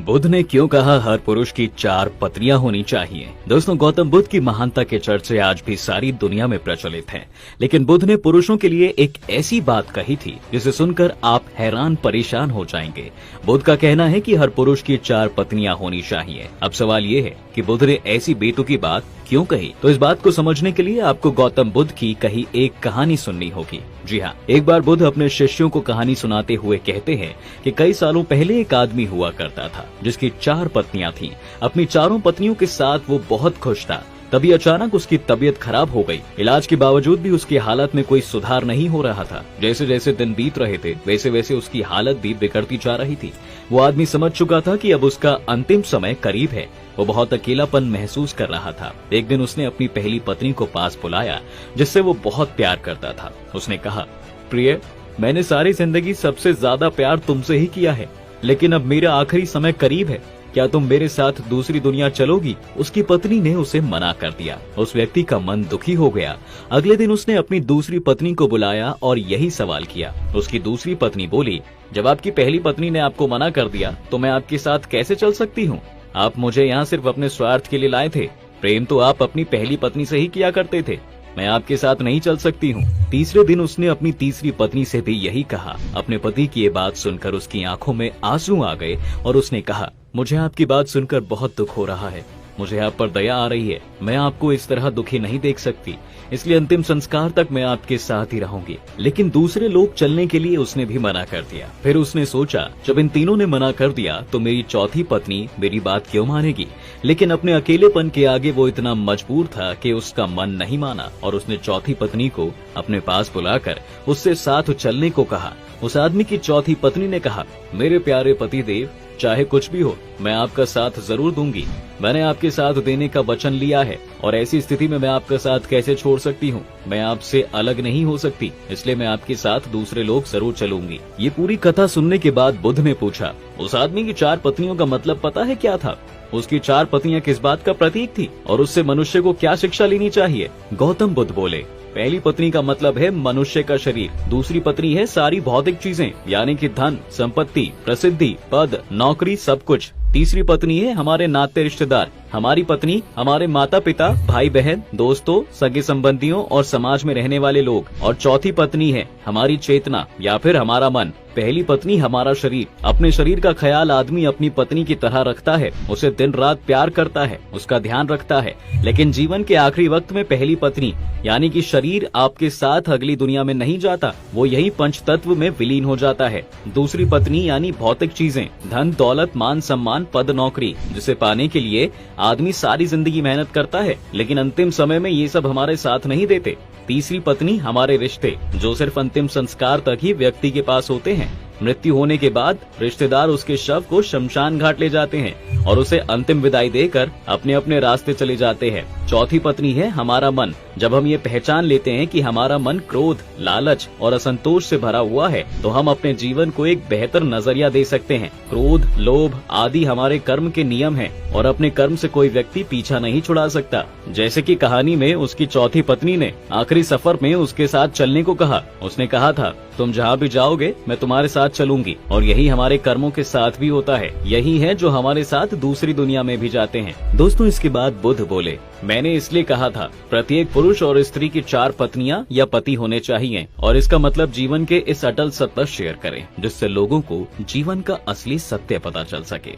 बुद्ध ने क्यों कहा हर पुरुष की 4 पत्नियां होनी चाहिए। दोस्तों, गौतम बुद्ध की महानता के चर्चे आज भी सारी दुनिया में प्रचलित हैं, लेकिन बुद्ध ने पुरुषों के लिए एक ऐसी बात कही थी जिसे सुनकर आप हैरान परेशान हो जाएंगे। बुद्ध का कहना है कि हर पुरुष की 4 पत्नियां होनी चाहिए। अब सवाल ये है कि बुद्ध ने ऐसी बेतुकी बात क्यों कही? तो इस बात को समझने के लिए आपको गौतम बुद्ध की कही एक कहानी सुननी होगी। जी हाँ, एक बार बुद्ध अपने शिष्यों को कहानी सुनाते हुए कहते हैं कि कई सालों पहले एक आदमी हुआ करता था जिसकी 4 पत्नियां थीं। अपनी चारों पत्नियों के साथ वो बहुत खुश था। तभी अचानक उसकी तबीयत खराब हो गई। इलाज के बावजूद भी उसकी हालत में कोई सुधार नहीं हो रहा था। जैसे जैसे दिन बीत रहे थे वैसे वैसे उसकी हालत भी बिगड़ती जा रही थी। वो आदमी समझ चुका था कि अब उसका अंतिम समय करीब है। वो बहुत अकेलापन महसूस कर रहा था। एक दिन उसने अपनी पहली पत्नी को पास बुलाया जिससे वो बहुत प्यार करता था। उसने कहा, प्रिय, मैंने सारी जिंदगी सबसे ज्यादा प्यार तुमसे ही किया है, लेकिन अब मेरा आखिरी समय करीब है। क्या तुम मेरे साथ दूसरी दुनिया चलोगी? उसकी पत्नी ने उसे मना कर दिया। उस व्यक्ति का मन दुखी हो गया। अगले दिन उसने अपनी दूसरी पत्नी को बुलाया और यही सवाल किया। उसकी दूसरी पत्नी बोली, जब आपकी पहली पत्नी ने आपको मना कर दिया तो मैं आपके साथ कैसे चल सकती हूँ? आप मुझे यहाँ सिर्फ अपने स्वार्थ के लिए लाए थे। प्रेम तो आप अपनी पहली पत्नी से ही किया करते थे। मैं आपके साथ नहीं चल सकती हूँ। तीसरे दिन उसने अपनी तीसरी पत्नी से भी यही कहा। अपने पति की ये बात सुनकर उसकी आंखों में आंसू आ गए और उसने कहा, मुझे आपकी बात सुनकर बहुत दुख हो रहा है। मुझे आप पर दया आ रही है। मैं आपको इस तरह दुखी नहीं देख सकती, इसलिए अंतिम संस्कार तक मैं आपके साथ ही रहूंगी। लेकिन दूसरे लोग चलने के लिए उसने भी मना कर दिया। फिर उसने सोचा, जब इन तीनों ने मना कर दिया तो मेरी चौथी पत्नी मेरी बात क्यों मानेगी? लेकिन अपने अकेलेपन के आगे वो इतना मजबूर था कि उसका मन नहीं माना और उसने चौथी पत्नी को अपने पास बुलाकर उससे साथ चलने को कहा। उस आदमी की चौथी पत्नी ने कहा, मेरे प्यारे पति देव, चाहे कुछ भी हो मैं आपका साथ जरूर दूंगी। मैंने आपके साथ देने का वचन लिया है और ऐसी स्थिति में मैं आपका साथ कैसे छोड़ सकती हूँ? मैं आपसे अलग नहीं हो सकती, इसलिए मैं आपके साथ दूसरे लोग जरूर चलूंगी। ये पूरी कथा सुनने के बाद बुद्ध ने पूछा, उस आदमी की 4 पत्नियों का मतलब पता है क्या था? उसकी 4 पत्नियां किस बात का प्रतीक थी और उससे मनुष्य को क्या शिक्षा लेनी चाहिए? गौतम बुद्ध बोले, पहली पत्नी का मतलब है मनुष्य का शरीर। दूसरी पत्नी है सारी भौतिक चीजें, यानी कि धन, संपत्ति, प्रसिद्धि, पद, नौकरी, सब कुछ। तीसरी पत्नी है हमारे नाते रिश्तेदार। हमारी पत्नी हमारे माता पिता, भाई बहन, दोस्तों, सगे संबंधियों और समाज में रहने वाले लोग। और चौथी पत्नी है हमारी चेतना या फिर हमारा मन। पहली पत्नी हमारा शरीर। अपने शरीर का ख्याल आदमी अपनी पत्नी की तरह रखता है, उसे दिन रात प्यार करता है, उसका ध्यान रखता है। लेकिन जीवन के आखिरी वक्त में पहली पत्नी यानी कि शरीर आपके साथ अगली दुनिया में नहीं जाता, वो यही पंच तत्व में विलीन हो जाता है। दूसरी पत्नी यानी भौतिक चीजें, धन, दौलत, मान, सम्मान, पद, नौकरी, जिसे पाने के लिए आदमी सारी जिंदगी मेहनत करता है, लेकिन अंतिम समय में ये सब हमारे साथ नहीं देते। तीसरी पत्नी हमारे रिश्ते, जो सिर्फ अंतिम संस्कार तक ही व्यक्ति के पास होते हैं। मृत्यु होने के बाद रिश्तेदार उसके शव को शमशान घाट ले जाते हैं और उसे अंतिम विदाई देकर अपने अपने रास्ते चले जाते हैं। चौथी पत्नी है हमारा मन। जब हम ये पहचान लेते हैं कि हमारा मन क्रोध, लालच और असंतोष से भरा हुआ है तो हम अपने जीवन को एक बेहतर नजरिया दे सकते हैं। क्रोध, लोभ आदि हमारे कर्म के नियम हैं और अपने कर्म से कोई व्यक्ति पीछा नहीं छुड़ा सकता। जैसे कि कहानी में उसकी चौथी पत्नी ने आखिरी सफर में उसके साथ चलने को कहा। उसने कहा था, तुम जहाँ भी जाओगे मैं तुम्हारे साथ चलूंगी। और यही हमारे कर्मों के साथ भी होता है। यही है जो हमारे साथ दूसरी दुनिया में भी जाते हैं। दोस्तों, इसके बाद बुद्ध बोले, मैंने इसलिए कहा था प्रत्येक पुरुष और स्त्री की 4 पत्नियां या पति होने चाहिए और इसका मतलब जीवन के इस अटल सत्य शेयर करें जिससे लोगों को जीवन का असली सत्य पता चल सके।